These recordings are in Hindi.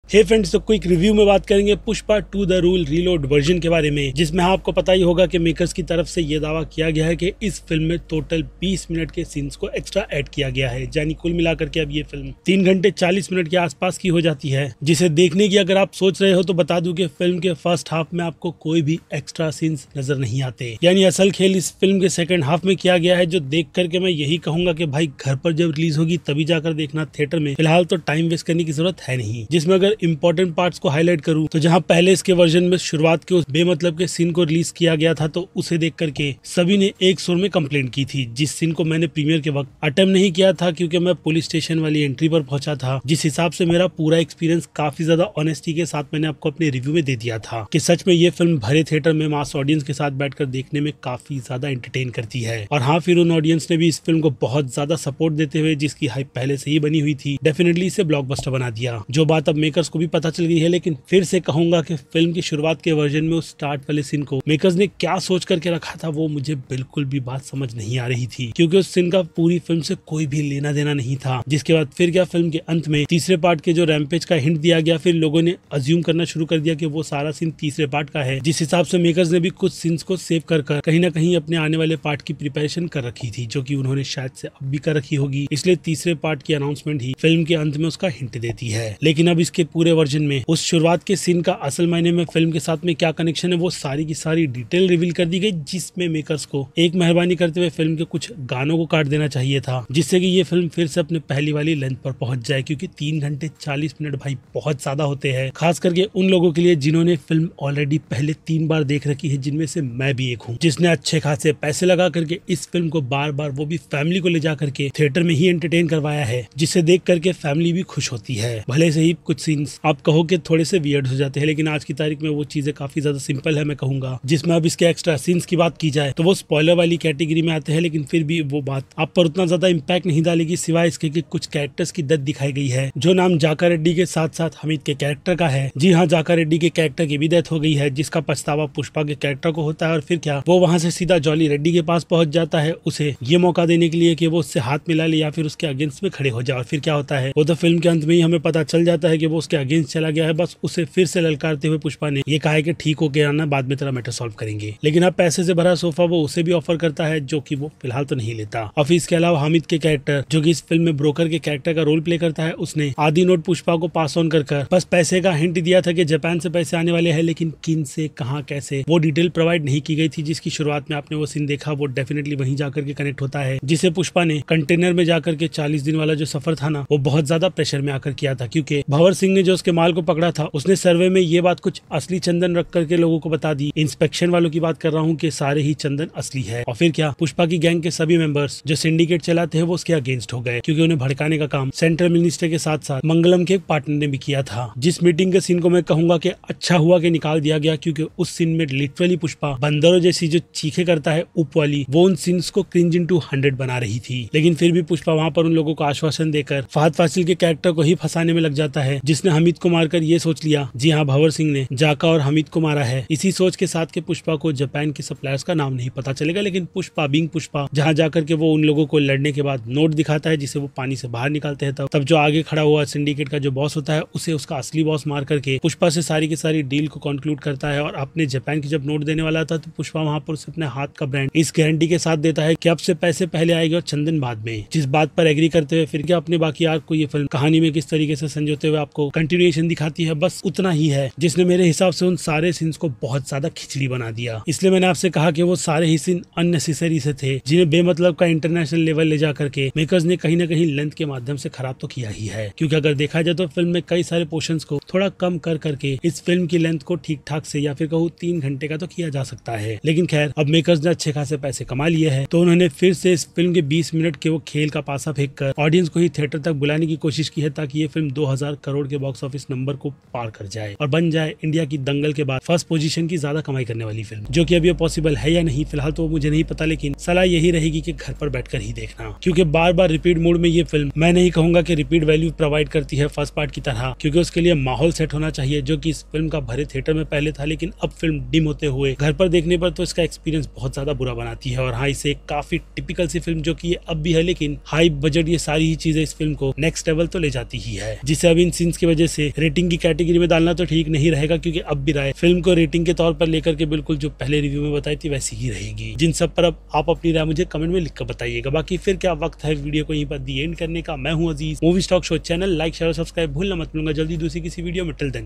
हे फ्रेंड्स, तो क्विक रिव्यू में बात करेंगे Pushpa 2 the rule reload version के बारे में, जिसमें आपको पता ही होगा कि मेकर्स की तरफ से ये दावा किया गया है कि इस फिल्म में टोटल 20 मिनट के सीन्स को एक्स्ट्रा ऐड किया गया है। यानी कुल मिलाकर के अब ये फिल्म 3 घंटे 40 मिनट के आसपास की हो जाती है, जिसे देखने की अगर आप सोच रहे हो तो बता दूं कि फिल्म के फर्स्ट हाफ में आपको कोई भी एक्स्ट्रा सीन्स नजर नहीं आते। यानी असल खेल इस फिल्म के सेकंड हाफ में किया गया है, जो देख करके मैं यही कहूंगा कि भाई घर पर जब रिलीज होगी तभी जाकर देखना थिएटर में। फिलहाल तो टाइम वेस्ट करने की जरूरत है नहीं। जिसमें अगर इंपॉर्टेंट पार्ट्स को हाईलाइट करूं तो जहां पहले इसके वर्जन में शुरुआत के उस बेमतलब के सीन को रिलीज किया गया था, तो उसे देख करके सभी ने एक सुर में कंप्लेंट की थी, जिस सीन को मैंने प्रीमियर के वक्त अटेम्प्ट नहीं किया था क्योंकि मैं पुलिस स्टेशन वाली एंट्री पर पहुंचा था। जिस हिसाब से मेरा पूरा एक्सपीरियंस काफी ज्यादा ऑनेस्टी के साथ मैंने आपको अपने रिव्यू में दे दिया था कि सच में ये फिल्म भरे थिएटर में मास ऑडियंस के साथ बैठकर देखने में काफी ज्यादा एंटरटेन करती है। और हाँ, फिर उन ऑडियंस ने भी इस फिल्म को बहुत ज्यादा सपोर्ट देते हुए, जिसकी हाइप पहले से ही बनी हुई थी, डेफिनेटली इसे ब्लॉकबस्टर बना दिया। जो बात अब मेकर्स को भी पता चल गई है, लेकिन फिर से कहूंगा कि फिल्म की शुरुआत के वर्जन में उस स्टार्ट वाले सीन को मेकर्स ने क्या सोच करके रखा था, वो मुझे बिल्कुल भी बात समझ नहीं आ रही थी, क्योंकि उस सीन का पूरी फिल्म से कोई भी लेना देना नहीं था। जिसके बाद फिर क्या, फिल्म के अंत में तीसरे पार्ट के जो रैम्पेज का हिंट दिया गया, फिर लोगों ने अज्यूम करना शुरू कर दिया कि वो सारा सीन तीसरे पार्ट का है। जिस हिसाब से मेकर्स ने भी कुछ सीन्स को सेव कर कहीं ना कहीं अपने आने वाले पार्ट की प्रिपरेशन कर रखी थी, जो कि उन्होंने शायद से अब भी कर रखी होगी। इसलिए तीसरे पार्ट की अनाउंसमेंट ही फिल्म के अंत में उसका हिंट देती है। लेकिन अब इसके पूरे वर्जन में उस शुरुआत के सीन का असल मायने में फिल्म के साथ में क्या कनेक्शन है, वो सारी की सारी डिटेल रिवील कर दी गई, जिसमें मेकर्स को एक मेहरबानी करते हुए फिल्म के कुछ गानों को काट देना चाहिए था, जिससे कि ये फिल्म फिर से अपने पहली वाली लेंथ पर पहुंच जाए। क्योंकि 3 घंटे 40 मिनट भाई बहुत ज्यादा होते हैं, खास करके उन लोगों के लिए जिन्होंने फिल्म ऑलरेडी पहले 3 बार देख रखी है, जिनमें से मैं भी एक हूँ, जिसने अच्छे खासे पैसे लगा करके इस फिल्म को बार बार, वो भी फैमिली को ले जा करके थिएटर में ही एंटरटेन करवाया है, जिसे देख करके फैमिली भी खुश होती है। भले से ही कुछ सीन्स आप कहो कि थोड़े से वियर्ड हो जाते हैं, लेकिन आज की तारीख में वो चीजें काफी ज्यादा सिंपल है, मैं कहूंगा। जिसमें अब इसके एक्स्ट्रा सीन्स की बात की जाए तो वो स्पॉइलर वाली कैटेगरी में आते हैं, लेकिन फिर भी वो बात आप पर उतना ज्यादा इम्पैक्ट नहीं डालेगी, सिवाय इसके कि कुछ कैरेक्टर्स की डेथ दिखाई गई है, जो नाम जाका रेड्डी के साथ साथ हमीद के कैरेक्टर का है। जी हाँ, जाका रेड्डी के कैरेक्टर की भी डेथ हो गई है, जिसका पछतावा पुष्पा के कैरेक्टर को होता है। और फिर क्या, वो वहां से सीधा जॉली रेड्डी के पास पहुंच जाता है, उसे ये मौका देने के लिए कि वो उससे हाथ मिला ले या फिर उसके अगेंस्ट में खड़े हो जाए। और फिर क्या होता है, वो तो फिल्म के अंत में ही हमें पता चल जाता है कि वो उसके अगेंस्ट चला गया है। बस उसे फिर से ललकारते हुए पुष्पा ने ये कहा है कि ठीक हो के आना, बाद में तेरा मैटर सॉल्व करेंगे। लेकिन अब पैसे से भरा सोफा वो उसे भी ऑफर करता है, जो कि वो फिलहाल तो नहीं लेता। और फिर इसके अलावा हामिद के कैरेक्टर, जो कि इस फिल्म में ब्रोकर के कैरेक्टर का रोल प्ले करता है, उसने आधी नोट पुष्पा को पास ऑन कर बस पैसे का हिंट दिया था कि जापान से पैसे आने वाले हैं, लेकिन किन से, कहां, कैसे, वो डिटेल प्रोवाइड नहीं की गई थी। जिसकी शुरुआत में आपने वो सीन देखा, वो डेफिनेटली वहीं जाकर के कनेक्ट होता है, जिसे पुष्पा ने कंटेनर में जाकर के 40 दिन वाला जो सफर था ना, वो बहुत ज्यादा प्रेशर में आकर किया था। क्योंकि भंवर सिंह ने जो उसके माल को पकड़ा था, उसने सर्वे में ये बात कुछ असली चंदन रख करके लोगों को बता दी। इंस्पेक्शन वालों की बात कर रहा हूँ कि सारे ही चंदन असली है। और फिर क्या, पुष्पा की गैंग के सभी मेंबर्स जो सिंडिकेट चलाते हैं, वो उसके अगेंस्ट हो गए, क्योंकि उन्हें भड़काने का काम सेंट्रल मिनिस्टर के साथ साथ मंगलम के एक पार्टनर ने भी किया था। जिस मीटिंग के सीन को मैं कहूंगा कि अच्छा हुआ कि निकाल दिया गया, क्योंकि उस सीन में लिटरली पुष्पा बंदरों जैसी जो चीखें करता है ऊप वाली, वो उन सीन्स को क्रिंज इनटू 100 बना रही थी। लेकिन फिर भी पुष्पा वहां पर उन लोगों को आश्वासन देकर फहद फासिल के कैरेक्टर को ही फंसाने में लग जाता है, जिसने हमीद को मारकर ये सोच लिया, जी हाँ, भंवर सिंह ने जाका और हमीद को मारा है। इसी सोच के साथ के पुष्पा को जापान के सप्लायर्स का नाम नहीं पता चलेगा, लेकिन पुष्पा बीइंग पुष्पा जहाँ जाकर के वो उन लोगों को लड़ने के बाद नोट दिखाता है, जिसे वो पानी से बाहर निकालते हैं, तब जो आगे खड़ा हुआ सिंडिकेट का जो बॉस होता है, उसे उसका असली बॉस मार करके पुष्पा से सारी की सारी डील को कंक्लूड करता है। और अपने जापान की जब नोट देने वाला था, तो पुष्पा वहां पर उसे अपने हाथ का ब्रांड इस गारंटी के साथ देता है कि अब से पैसे पहले आएंगे और चंदन बाद में। जिस बात पर एग्री करते हुए फिर क्या, अपने बाकी आर्क को ये फिल्म कहानी में किस तरीके से संजोते हुए आपको कंटिन्यूएशन दिखाती है, बस उतना ही है, जिसने मेरे हिसाब से उन सारे सीन्स को बहुत ज्यादा खिचड़ी बना दिया। इसलिए मैंने आपसे कहा कि वो सारे ही सीन अननेसेसरी से थे, जिन्हें बेमतलब का इंटरनेशनल लेवल ले जा करके मेकर्स ने कहीं ना कहीं लेंथ के माध्यम से खराब तो किया ही है। क्योंकि अगर देखा जाए तो फिल्म में कई सारे पोर्शंस को थोड़ा कम कर करके इस फिल्म की लेंथ को ठीक ठाक से, या फिर कहूँ 3 घंटे का तो किया जा सकता है। लेकिन खैर, अब मेकर्स ने अच्छे खासे पैसे कमा लिए हैं, तो उन्होंने फिर से इस फिल्म के 20 मिनट के वो खेल का पासा फेंक कर ऑडियंस को ही थिएटर तक बुलाने की कोशिश की है, ताकि ये फिल्म 2000 करोड़ के बॉक्स ऑफिस नंबर को पार कर जाए और बन जाए इंडिया की दंगल के बाद फर्स्ट पोजीशन की ज्यादा कमाई करने वाली फिल्म। जो कि अब ये पॉसिबल है या नहीं, फिलहाल तो मुझे नहीं पता, लेकिन सलाह यही रहेगी कि घर पर बैठकर ही देखना, क्योंकि बार बार रिपीट मोड में ये फिल्म, मैं नहीं कहूंगा कि रिपीट वैल्यू प्रोवाइड करती है फर्स्ट पार्ट की तरह, क्योंकि उसके लिए माहौल सेट होना चाहिए, जो कि इस फिल्म का भरे थिएटर में पहले था। लेकिन अब फिल्म डिम होते हुए घर पर देखने पर तो इसका एक्सपीरियंस बहुत ज्यादा बुरा बनाती है। और हाँ, इसे काफी टिपिकल सी फिल्म जो कि ये अब भी है, लेकिन हाई बजट ये सारी ही चीजें इस फिल्म को नेक्स्ट लेवल तो ले जाती ही है, जिसे अब इन सीन्स की वजह वजह से रेटिंग की कैटेगरी में डालना तो ठीक नहीं रहेगा, क्योंकि अब भी राय फिल्म को रेटिंग के तौर पर लेकर के बिल्कुल जो पहले रिव्यू में बताई थी वैसी ही रहेगी। जिन सब पर अब आप अपनी राय मुझे कमेंट में लिखकर बताइएगा। बाकी फिर क्या वक्त है वीडियो को यहीं पर दी एंड करने का। मैं हूं Aziz. Movie stock show channel like share और सब्सक्राइब भूलना मत। मिलूंगा जल्दी दूसरी किसी वीडियो में। Till then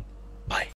bye.